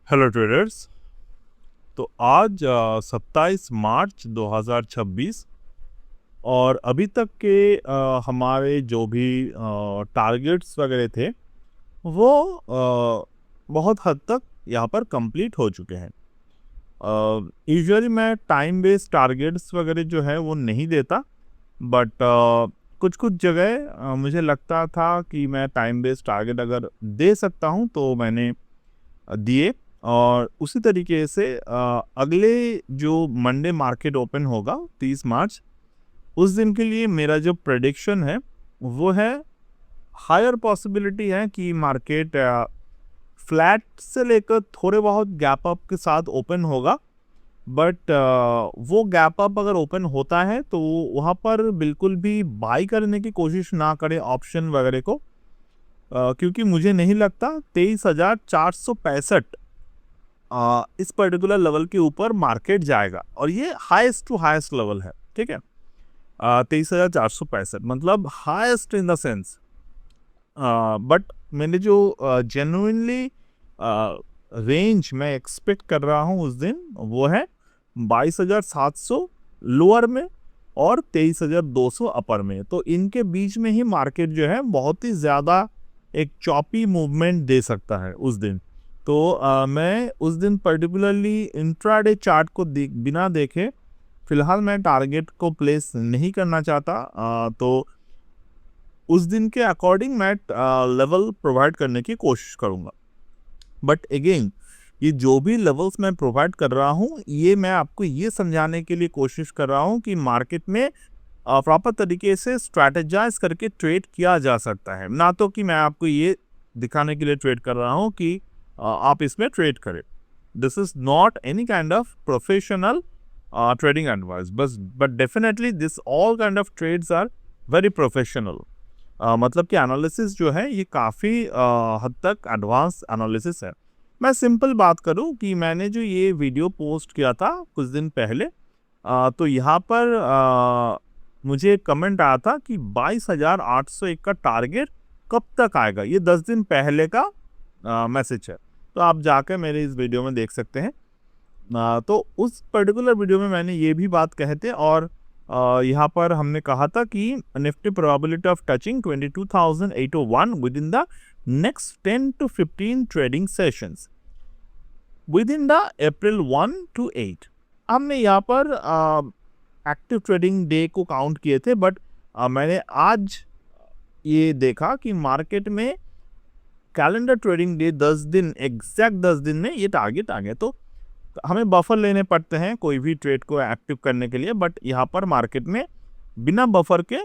Hello traders. तो आज 27 मार्च 2026 और अभी तक के हमारे जो भी टारगेट्स वगैरह थे वो बहुत हद तक यहाँ पर कंप्लीट हो चुके हैं। यूजुअली मैं टाइम बेस्ड टारगेट्स वगैरह जो है वो नहीं देता, बट कुछ कुछ जगह मुझे लगता था कि मैं टाइम बेस्ड टारगेट अगर दे सकता हूँ तो मैंने दिए। और उसी तरीके से अगले जो मंडे मार्केट ओपन होगा 30 मार्च, उस दिन के लिए मेरा जो प्रेडिक्शन है वो है, हायर पॉसिबिलिटी है कि मार्केट फ्लैट से लेकर थोड़े बहुत गैप अप के साथ ओपन होगा। बट वो गैप अप अगर ओपन होता है तो वहाँ पर बिल्कुल भी बाई करने की कोशिश ना करें ऑप्शन वगैरह को, क्योंकि मुझे नहीं लगता 23,465 इस पर्टिकुलर लेवल के ऊपर मार्केट जाएगा। और ये हाईएस्ट टू हाईएस्ट लेवल है, ठीक है। 23,465 मतलब highest in the sense. But मैंने जो जेन्युइनली रेंज मैं एक्सपेक्ट कर रहा हूँ उस दिन, वो है 22,700 लोअर में और 23,200 अपर में। तो इनके बीच में ही मार्केट जो है बहुत ही ज़्यादा एक चॉपी मूवमेंट दे सकता है उस दिन। तो मैं उस दिन पर्टिकुलरली इंट्राडे चार्ट को बिना देखे फिलहाल मैं टारगेट को प्लेस नहीं करना चाहता। तो उस दिन के अकॉर्डिंग मैं लेवल प्रोवाइड करने की कोशिश करूँगा। बट अगेन, ये जो भी लेवल्स मैं प्रोवाइड कर रहा हूँ, ये मैं आपको ये समझाने के लिए कोशिश कर रहा हूँ कि मार्केट में प्रॉपर तरीके से स्ट्रैटेजाइज करके ट्रेड किया जा सकता है, ना तो कि मैं आपको ये दिखाने के लिए ट्रेड कर रहा हूँ कि आप इसमें ट्रेड करें। This is not any kind of professional trading advice, but definitely this all kind of trades are very professional. मतलब कि एनालिसिस जो है ये काफ़ी हद तक एडवांस एनालिसिस है। मैं सिंपल बात करूं कि मैंने जो ये वीडियो पोस्ट किया था कुछ दिन पहले, तो यहाँ पर मुझे कमेंट आया था कि 22,801 का टारगेट कब तक आएगा। ये 10 दिन पहले का मैसेज है, तो आप जाकर मेरे इस वीडियो में देख सकते हैं। तो उस पर्टिकुलर वीडियो में मैंने ये भी बात कहे थे, और यहाँ पर हमने कहा था कि Nifty probability of touching 22,801 with in the next 10 to 15 trading sessions with in the April 1 to 8। हमने यहाँ पर एक्टिव ट्रेडिंग डे को काउंट किए थे, बट मैंने आज ये देखा कि मार्केट में कैलेंडर ट्रेडिंग डे 10 दिन, एग्जैक्ट 10 दिन में ये टारगेट आ गया। तो हमें बफर लेने पड़ते हैं कोई भी ट्रेड को एक्टिव करने के लिए, बट यहाँ पर मार्केट में बिना बफर के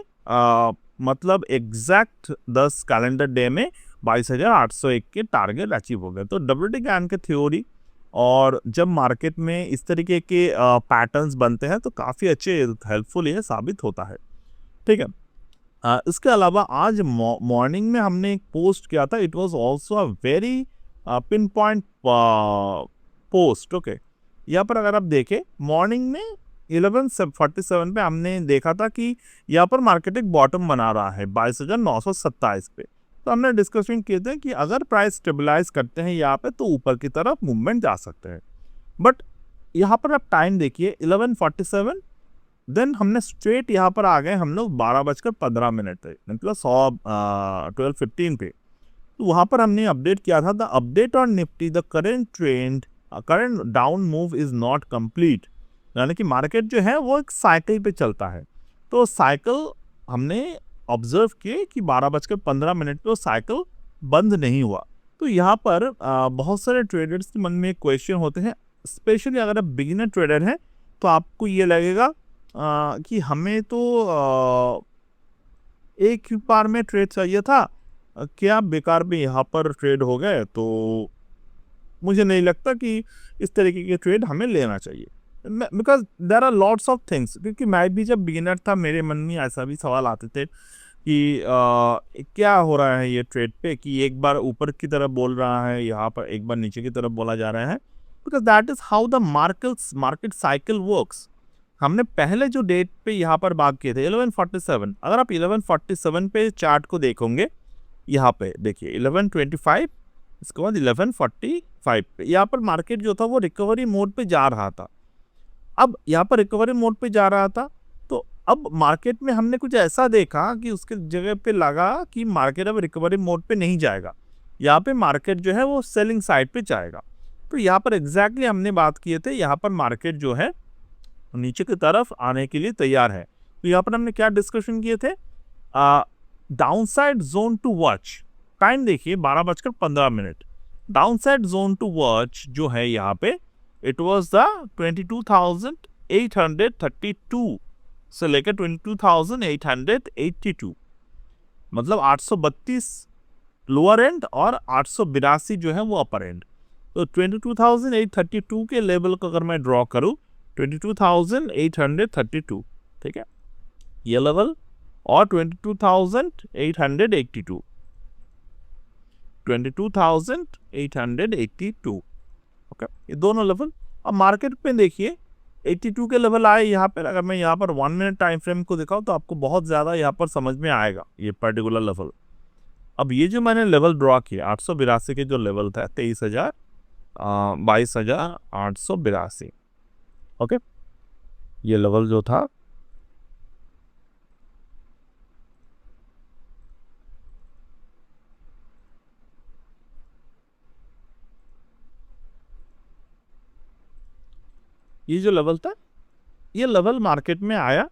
मतलब एग्जैक्ट 10 कैलेंडर डे में 22,801 के टारगेट अचीव हो गए। तो डब्ल्यूटी गैन के थ्योरी और जब मार्केट में इस तरीके के पैटर्न्स बनते हैं तो काफ़ी अच्छे हेल्पफुल ये साबित होता है, ठीक है। इसके अलावा आज मॉर्निंग में हमने एक पोस्ट किया था, it was also a very pin point post, okay. यहाँ पर अगर आप देखें मॉर्निंग में 11:47 पे हमने देखा था कि यहाँ पर मार्केट एक बॉटम बना रहा है 22,927 पे। तो हमने डिस्कशन किए थे कि अगर प्राइस स्टेबलाइज करते हैं यहाँ पे तो ऊपर की तरफ मूवमेंट जा सकते हैं। बट यहाँ पर आप टाइम देखिए 11:47, देन हमने स्ट्रेट यहाँ पर आ गए हम लोग 12:15 पे, मतलब 12:15 पे। तो वहाँ पर हमने अपडेट किया था, the update on Nifty the current trend current down move is not complete. यानी कि मार्केट जो है वो एक साइकिल पे चलता है। तो साइकिल हमने ऑब्जर्व किए कि 12:15 पे वो साइकिल बंद नहीं हुआ। तो यहाँ पर बहुत सारे ट्रेडर्स के मन में एक क्वेश्चन होते हैं, स्पेशली अगर आप बिगिनर ट्रेडर हैं तो आपको ये लगेगा कि हमें तो एक ही बार में ट्रेड चाहिए था, क्या बेकार में यहाँ पर ट्रेड हो गए। तो मुझे नहीं लगता कि इस तरीके के ट्रेड हमें लेना चाहिए, because there are lots of things. क्योंकि मैं भी जब बिगिनर था मेरे मन में ऐसा भी सवाल आते थे कि क्या हो रहा है ये ट्रेड पे, कि एक बार ऊपर की तरफ बोल रहा है, यहाँ पर एक बार नीचे की तरफ बोला जा रहा है, because that is how the market cycle works. हमने पहले जो डेट पे यहाँ पर बात किए थे 11:47, अगर आप 11:47 पे चार्ट को देखोगे, यहाँ पे देखिए 11:25 इसके बाद 1145 पे यहाँ पर मार्केट जो था वो रिकवरी मोड पे जा रहा था। अब यहाँ पर रिकवरी मोड पे जा रहा था, तो अब मार्केट में हमने कुछ ऐसा देखा कि उसके जगह पे लगा कि मार्केट अब रिकवरी मोड पे नहीं जाएगा, यहाँ पे मार्केट जो है वो सेलिंग साइड पे जाएगा। तो यहाँ पर एग्जैक्टली हमने बात किए थे, यहाँ पर मार्केट जो है नीचे की तरफ आने के लिए तैयार है। तो यहाँ पर हमने क्या डिस्कशन किए थे, downside zone to watch, time देखिए 12:15। डाउनसाइड जोन टू वॉच जो है यहाँ पे इट वाज द 22,832 से लेकर 22,882, मतलब 832 लोअर एंड और 882 जो है वो अपर एंड। तो 22,832 के लेवल को अगर मैं ड्रॉ करूँ 22,832, ठीक है, ये लेवल, और 22,882, 22,882, ओके, ये दोनों लेवल। अब मार्केट पे देखिए 82 के लेवल आए यहाँ पर। अगर मैं यहाँ पर 1 मिनट टाइम फ्रेम को दिखाऊँ तो आपको बहुत ज़्यादा यहाँ पर समझ में आएगा ये पर्टिकुलर लेवल। अब ये जो मैंने लेवल ड्रॉ किया 882 के जो लेवल था 22,882, ओके, ये लेवल जो था ये जो लेवल था, ये लेवल मार्केट में आया,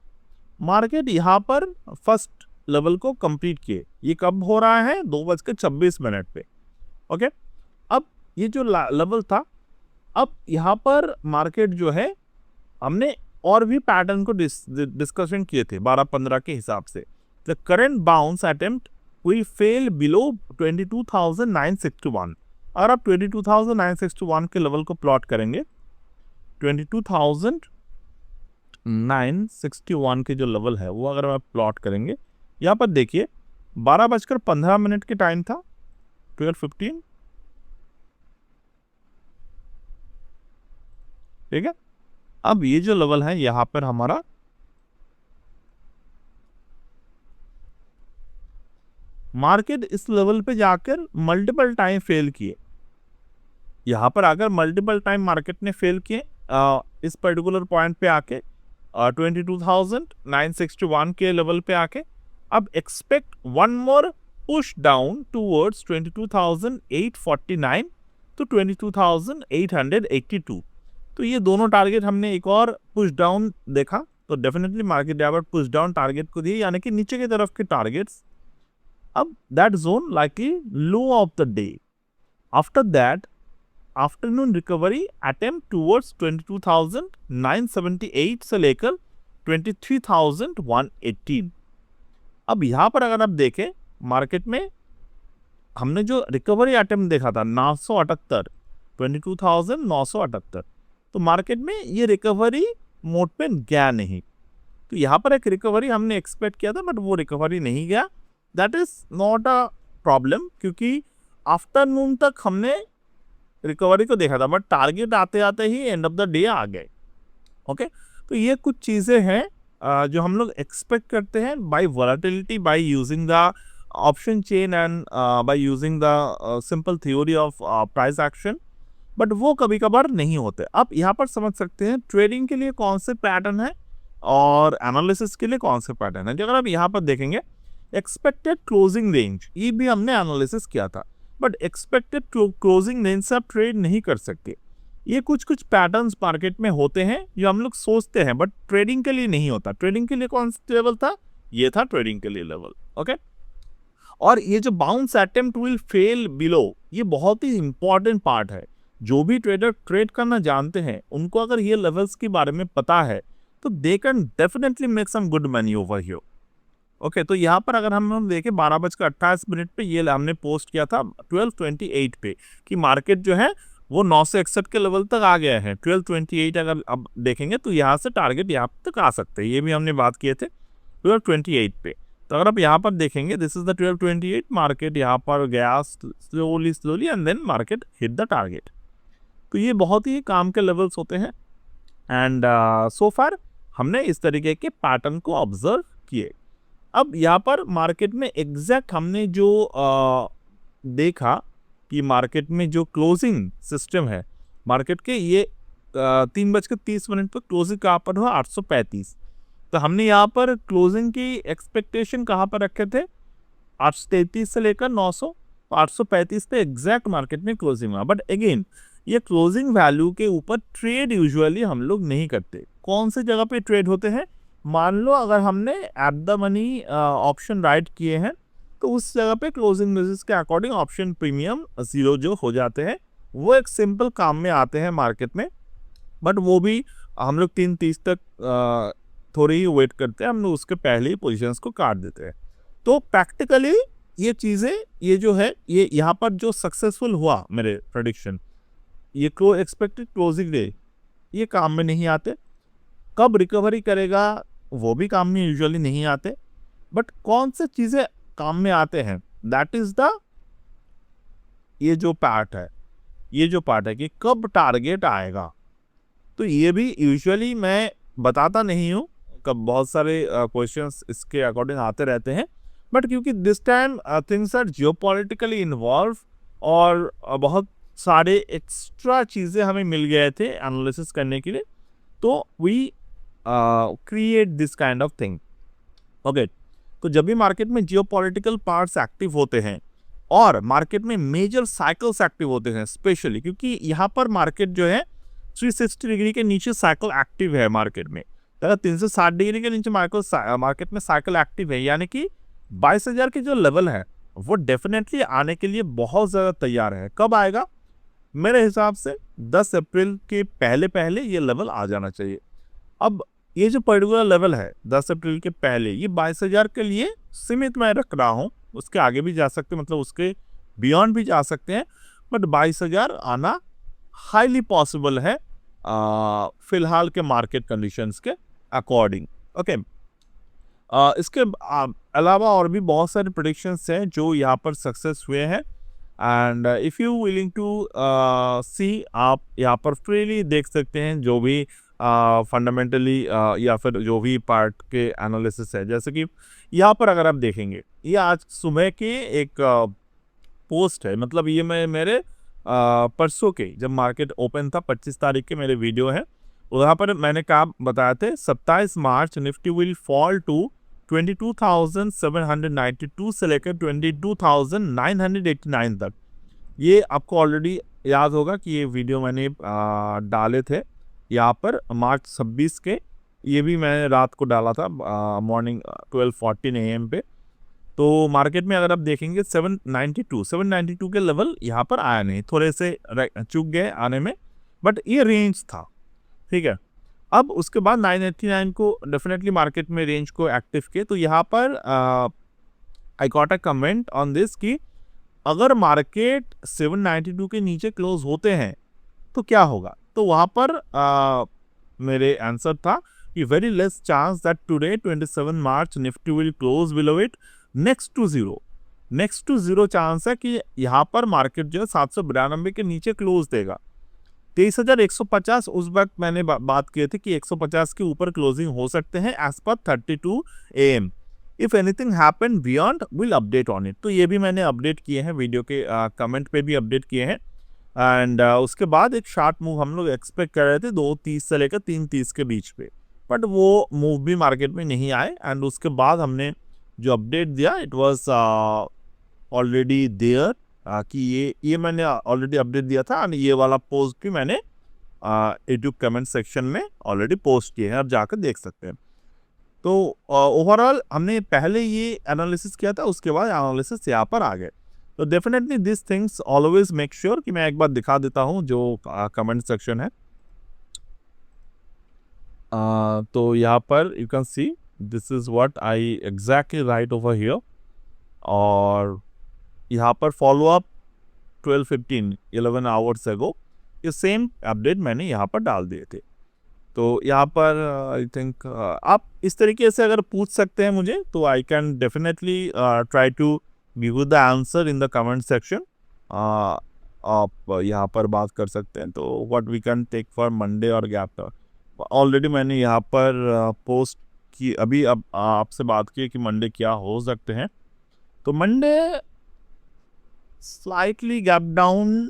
मार्केट यहाँ पर फर्स्ट लेवल को कंप्लीट किए। ये कब हो रहा है, 2:26 पे, ओके। अब ये जो लेवल था, अब यहाँ पर मार्केट जो है हमने और भी पैटर्न को डिस्कशन किए थे 12-15 के हिसाब से। The current bounce attempt will fail below 22,961। अगर आप 22,961 के लेवल को प्लॉट करेंगे, 22,961 के जो लेवल है वो अगर आप प्लॉट करेंगे, यहाँ पर देखिए 12:15 के टाइम था, 12:15, ठीक है। अब ये जो लेवल है यहाँ पर हमारा मार्केट इस लेवल पे जाकर मल्टीपल टाइम फेल किए। यहाँ पर अगर मल्टीपल टाइम मार्केट ने फेल किए इस पर्टिकुलर पॉइंट पे आके 22,961 के लेवल पे आके, अब expect one more push down towards 22,849 तो 22,882। तो ये दोनों टारगेट हमने एक और पुश डाउन देखा, तो डेफिनेटली मार्केट यहाँ पर पुश डाउन टारगेट को दिए, यानी कि नीचे की तरफ के टारगेट्स। अब that zone likely low of the day. After that afternoon recovery attempt towards 22,978 से लेकर 23,118। अब यहाँ पर अगर आप देखें मार्केट में हमने जो रिकवरी अटेम्प्ट देखा था 978, 22,978, तो मार्केट में ये रिकवरी मोड पे गया नहीं। तो यहाँ पर एक रिकवरी हमने एक्सपेक्ट किया था बट वो रिकवरी नहीं गया। That is not a problem, क्योंकि आफ्टरनून तक हमने रिकवरी को देखा था बट टारगेट आते आते ही एंड ऑफ द डे आ गए, ओके। तो ये कुछ चीज़ें हैं जो हम लोग एक्सपेक्ट करते हैं by volatility, by using the option chain and by using the simple theory of price action, but वो कभी कभार नहीं होते। आप यहाँ पर समझ सकते हैं ट्रेडिंग के लिए कौन से पैटर्न है और एनालिसिस के लिए कौन से पैटर्न है। अगर आप यहाँ पर देखेंगे एक्सपेक्टेड क्लोजिंग रेंज, ये भी हमने एनालिसिस किया था, बट एक्सपेक्टेड क्लोजिंग रेंज से आप ट्रेड नहीं कर सकते। ये कुछ पैटर्न्स मार्केट में होते हैं जो हम लोग सोचते हैं बट ट्रेडिंग के लिए नहीं होता। ट्रेडिंग के लिए कौन सा लेवल था, ये था ट्रेडिंग के लिए लेवल, ओके। और ये जो bounce attempt will fail below, ये बहुत ही इंपॉर्टेंट पार्ट है। जो भी ट्रेडर ट्रेड करना जानते हैं उनको अगर ये लेवल्स के बारे में पता है तो they can definitely make some good money over here, okay. तो यहाँ पर अगर हम देखें 12:28 पे ये हमने पोस्ट किया था 12:28 पे कि मार्केट जो है वो 961 के लेवल तक आ गया है। 12:28 अगर अब देखेंगे तो यहाँ से टारगेट यहाँ तक आ सकते हैं, ये भी हमने बात किए थे 12:28 पे। तो अगर आप यहाँ पर देखेंगे दिस इज द 12:28, मार्केट यहाँ पर गया slowly and then market hit the target. तो ये बहुत ही काम के लेवल्स होते हैं एंड सो फार हमने इस तरीके के पैटर्न को ऑब्जर्व किए। अब यहाँ पर मार्केट में एग्जैक्ट हमने जो देखा कि मार्केट में जो क्लोजिंग सिस्टम है मार्केट के, ये 3:30 पर क्लोजिंग कहाँ पर हुआ, 835। तो हमने यहाँ पर क्लोजिंग की एक्सपेक्टेशन कहाँ पर रखे थे, 833 से लेकर 900, 835 पे एग्जैक्ट मार्केट में क्लोजिंग हुआ। बट अगेन ये क्लोजिंग वैल्यू के ऊपर ट्रेड यूजुअली हम लोग नहीं करते। कौन सी जगह पे ट्रेड होते हैं, मान लो अगर हमने at the money option right किए हैं तो उस जगह पे क्लोजिंग बेसिस के अकॉर्डिंग ऑप्शन प्रीमियम 0 जो हो जाते हैं, वो एक सिंपल काम में आते हैं मार्केट में। बट वो भी हम लोग 3:30 तक थोड़ी ही वेट करते हैं, हम लोग उसके पहले ही पोजीशंस को काट देते हैं। तो प्रैक्टिकली ये चीज़ें, ये जो है, ये यहाँ पर जो सक्सेसफुल हुआ मेरे प्रेडिक्शन, ये एक्सपेक्टेड क्लोजिंग डे, ये काम में नहीं आते। कब रिकवरी करेगा वो भी काम में यूजुअली नहीं आते। बट कौन से चीज़ें काम में आते हैं, दैट इज द ये जो पार्ट है कि कब टारगेट आएगा। तो ये भी यूजुअली मैं बताता नहीं हूँ, कब बहुत सारे क्वेश्चंस इसके अकॉर्डिंग आते रहते हैं। बट क्योंकि this time things are geopolitically involve और बहुत सारे एक्स्ट्रा चीज़ें हमें मिल गए थे एनालिसिस करने के लिए, तो we create this kind of thing. Okay, तो जब भी मार्केट में जियोपॉलिटिकल पार्ट्स एक्टिव होते हैं और मार्केट में मेजर साइकिल्स एक्टिव होते हैं, स्पेशली क्योंकि यहाँ पर मार्केट जो है 360 डिग्री के नीचे साइकिल एक्टिव है मार्केट में। अगर 360 डिग्री के नीचे मार्केट में साइकिल एक्टिव है, यानी कि 22,000 की जो लेवल है वो डेफिनेटली आने के लिए बहुत ज़्यादा तैयार है। कब आएगा, मेरे हिसाब से 10 अप्रैल के पहले पहले ये लेवल आ जाना चाहिए। अब ये जो पर्टिकुलर लेवल है 10 अप्रैल के पहले, ये 22,000 के लिए सीमित मैं रख रहा हूँ, उसके आगे भी जा सकते हैं, मतलब उसके बियॉन्ड भी जा सकते हैं। बट 22,000 आना हाईली पॉसिबल है फिलहाल के मार्केट कंडीशंस के अकॉर्डिंग। ओके, इसके अलावा और भी बहुत सारे प्रेडिक्शंस हैं जो यहाँ पर सक्सेस हुए हैं। And if you willing to see, आप यहाँ पर फ्रीली देख सकते हैं जो भी फंडामेंटली या फिर जो भी पार्ट के एनालिसिस है। जैसे कि यहाँ पर अगर आप देखेंगे, ये आज सुबह के एक पोस्ट है, मतलब ये मैं मेरे परसों के जब मार्केट ओपन था 25 तारीख के मेरे वीडियो है, वहाँ पर मैंने कहा बताया थे 27 March Nifty will fall to 22,792 से लेकर 22,989 तक। ये आपको ऑलरेडी याद होगा कि ये वीडियो मैंने डाले थे यहाँ पर मार्च 26 के, ये भी मैंने रात को डाला था मॉर्निंग 12:14 AM पे। तो मार्केट में अगर आप देखेंगे 792 के लेवल यहाँ पर आया नहीं, थोड़े से चूक गए आने में, बट ये रेंज था, ठीक है। अब उसके बाद 989 को डेफिनेटली मार्केट में रेंज को एक्टिव किए। तो यहाँ पर I got a comment on this कि अगर मार्केट 792 के नीचे क्लोज होते हैं तो क्या होगा। तो वहाँ पर मेरे आंसर था कि very less chance that today 27 March Nifty will close below it, next to zero chance है कि यहाँ पर मार्केट जो है 792 के नीचे क्लोज देगा। 23,150 उस वक्त मैंने बात की थी कि 150 के ऊपर क्लोजिंग हो सकते हैं as per 32 AM। If anything happen beyond will update on it. तो ये भी मैंने अपडेट किए हैं, वीडियो के कमेंट पे भी अपडेट किए हैं। एंड उसके बाद एक शार्ट मूव हम लोग एक्सपेक्ट कर रहे थे 2:30 से लेकर 3:30 के बीच पे, बट वो मूव भी मार्केट में नहीं आए। एंड उसके बाद हमने जो अपडेट दिया इट वाज ऑलरेडी देयर कि ये मैंने ऑलरेडी अपडेट दिया था। एंड ये वाला पोस्ट भी मैंने यूट्यूब कमेंट सेक्शन में ऑलरेडी पोस्ट किए हैं, आप जाकर देख सकते हैं। तो ओवरऑल हमने पहले ये एनालिसिस किया था, उसके बाद एनालिसिस यहाँ पर आ गए। तो definitely this things always make sure कि मैं एक बार दिखा देता हूँ जो कमेंट सेक्शन है। तो यहाँ पर you can see this is what I exactly right over here. और यहाँ पर फॉलो अप 11 आवर्स एगो ये सेम अपडेट मैंने यहाँ पर डाल दिए थे। तो यहाँ पर आई थिंक आप इस तरीके से अगर पूछ सकते हैं मुझे, तो I can definitely try to give you the answer in the comment section. आप यहाँ पर बात कर सकते हैं। तो what we can take for Monday और गैप, ऑलरेडी मैंने यहाँ पर पोस्ट की, अभी अब आपसे बात की कि मंडे क्या हो सकते हैं। तो मंडे स्लाइटली गैप डाउन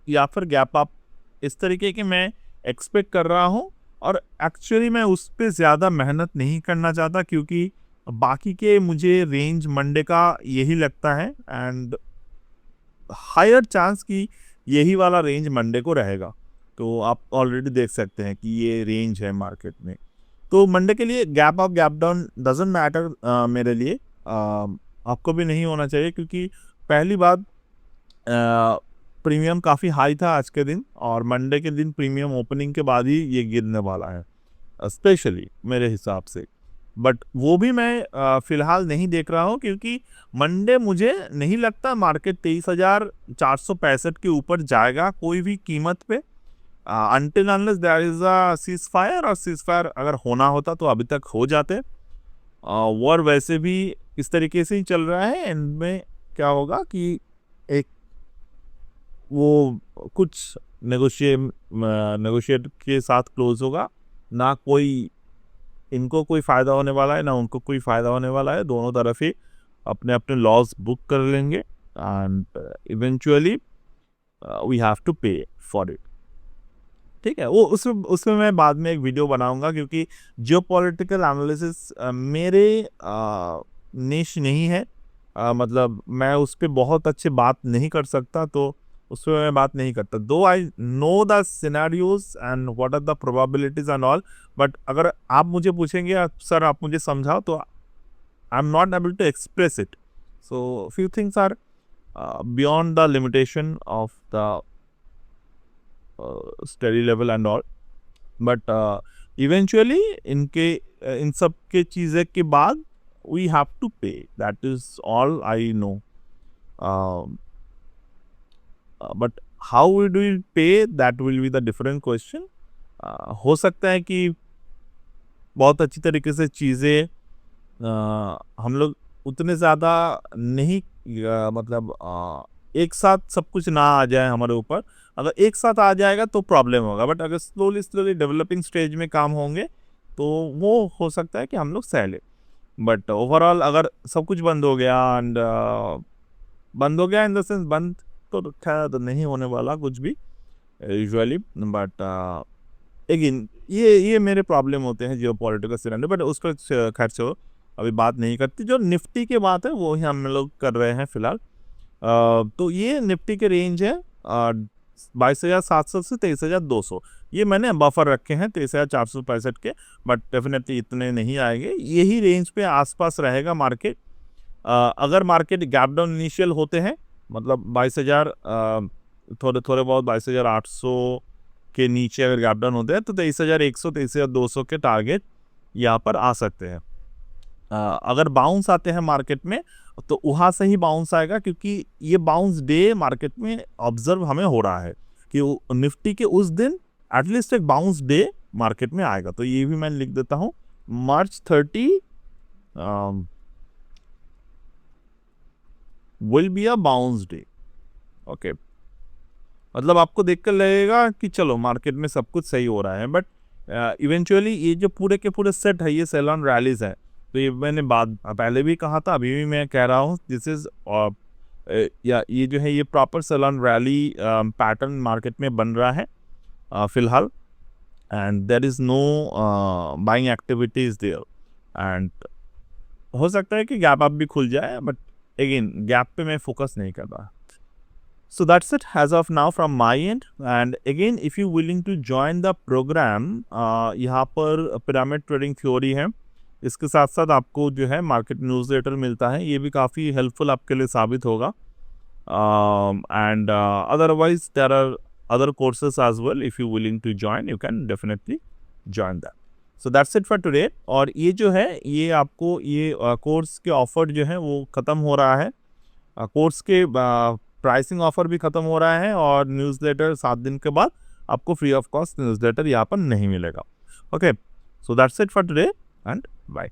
या फिर गैप अप, इस तरीके के मैं एक्सपेक्ट कर रहा हूँ। और एक्चुअली मैं उस पर ज़्यादा मेहनत नहीं करना चाहता, क्योंकि बाकी के मुझे रेंज मंडे का यही लगता है, एंड हायर चांस कि यही वाला रेंज मंडे को रहेगा। तो आप ऑलरेडी देख सकते हैं कि ये रेंज है मार्केट में। तो मंडे के लिए gap up gap down doesn't matter मेरे लिए, आपको भी नहीं होना चाहिए, क्योंकि पहली बात प्रीमियम काफ़ी हाई था आज के दिन, और मंडे के दिन प्रीमियम ओपनिंग के बाद ही ये गिरने वाला है स्पेशली मेरे हिसाब से। बट वो भी मैं फ़िलहाल नहीं देख रहा हूँ, क्योंकि मंडे मुझे नहीं लगता मार्केट 23,465 के ऊपर जाएगा कोई भी कीमत पे, until unless there is a ceasefire. और सीज़ फायर अगर होना होता तो अभी तक हो जाते। वॉर वैसे भी इस तरीके से ही चल रहा है, एंड में क्या होगा कि एक वो कुछ नेगोशिएट के साथ क्लोज होगा, ना कोई इनको कोई फ़ायदा होने वाला है, ना उनको कोई फ़ायदा होने वाला है। दोनों तरफ ही अपने अपने लॉस बुक कर लेंगे, and eventually we have to pay for it. ठीक है, वो उसमें मैं बाद में एक वीडियो बनाऊंगा, क्योंकि जियोपॉलिटिकल एनालिसिस मेरे निश नहीं है। मतलब मैं उस पर बहुत अच्छे बात नहीं कर सकता, तो उस पर मैं बात नहीं करता। Though I know the scenarios and what are the probabilities and all, but अगर आप मुझे पूछेंगे सर आप मुझे समझाओ, तो I am not able to express it. So few things are beyond the limitation of the study level and all, but eventually इन सब के चीज़ें के बाद we have to pay, that is all I know. But how we do pay, that will be the different question. हो सकता है कि बहुत अच्छी तरीके से चीज़ें हम लोग उतने ज़्यादा नहीं मतलब एक साथ सब कुछ ना आ जाए हमारे ऊपर। अगर एक साथ आ जाएगा तो प्रॉब्लम होगा, बट अगर स्लोली स्लोली डेवलपिंग स्टेज में काम होंगे तो वो हो सकता है कि हम लोग सह लें। बट ओवरऑल अगर सब कुछ बंद हो गया, एंड बंद हो गया इन द सेंस बंद तो खैर तो नहीं होने वाला कुछ भी यूजुअली, बट अगेन ये मेरे प्रॉब्लम होते हैं जियो पॉलिटिकल सिनेरियो, बट उस पर खैर से अभी बात नहीं करती। जो निफ्टी की बात है वो ही हम लोग कर रहे हैं फिलहाल। तो ये निफ्टी के रेंज है 22,700 से 23,200, ये मैंने बफर रखे हैं 23,465 के, बट डेफिनेटली इतने नहीं आएंगे, यही रेंज पे आसपास रहेगा मार्केट। अगर मार्केट गैप डाउन इनिशियल होते हैं, मतलब 22,000 थोड़े बहुत 22,800 के नीचे अगर गैप डाउन होते हैं, तो 23,100 23,200 के टारगेट यहाँ पर आ सकते हैं। अगर बाउंस आते हैं मार्केट में तो वहाँ से ही बाउंस आएगा, क्योंकि ये बाउंस डे मार्केट में ऑब्जर्व हमें हो रहा है कि निफ्टी के उस दिन एटलीस्ट एक बाउंस डे मार्केट में आएगा। तो ये भी मैं लिख देता हूँ, March 30 will be a bounce day. Okay, मतलब आपको देखकर लगेगा कि चलो मार्केट में सब कुछ सही हो रहा है, बट इवेंचुअली ये जो पूरे के पूरे सेट है ये सेल ऑन रैलीज है। तो ये मैंने पहले भी कहा था, अभी भी मैं कह रहा हूँ, दिस इज या ये जो है ये proper sell on rally pattern market में बन रहा है फिलहाल, and there is no buying activities there, and हो सकता है कि गैप अप भी खुल जाए, बट अगेन गैप पे मैं फोकस नहीं कर रहा। So that's it as of now from my end, and again if you willing to join the program, यहाँ पर पिरामिड ट्रेडिंग थ्योरी है, इसके साथ साथ आपको जो है मार्केट न्यूज़लेटर मिलता है, ये भी काफ़ी हेल्पफुल आपके लिए साबित होगा। And otherwise there are other courses as well, if you willing to join you can definitely join that. So that's it for today. और ये जो है ये आपको ये कोर्स के ऑफर जो है वो ख़त्म हो रहा है, कोर्स के प्राइसिंग ऑफर भी ख़त्म हो रहा है, और न्यूज़लेटर 7 दिन के बाद आपको फ्री ऑफ कॉस्ट न्यूज़लेटर यहाँ पर नहीं मिलेगा। Okay, so that's it for today and bye.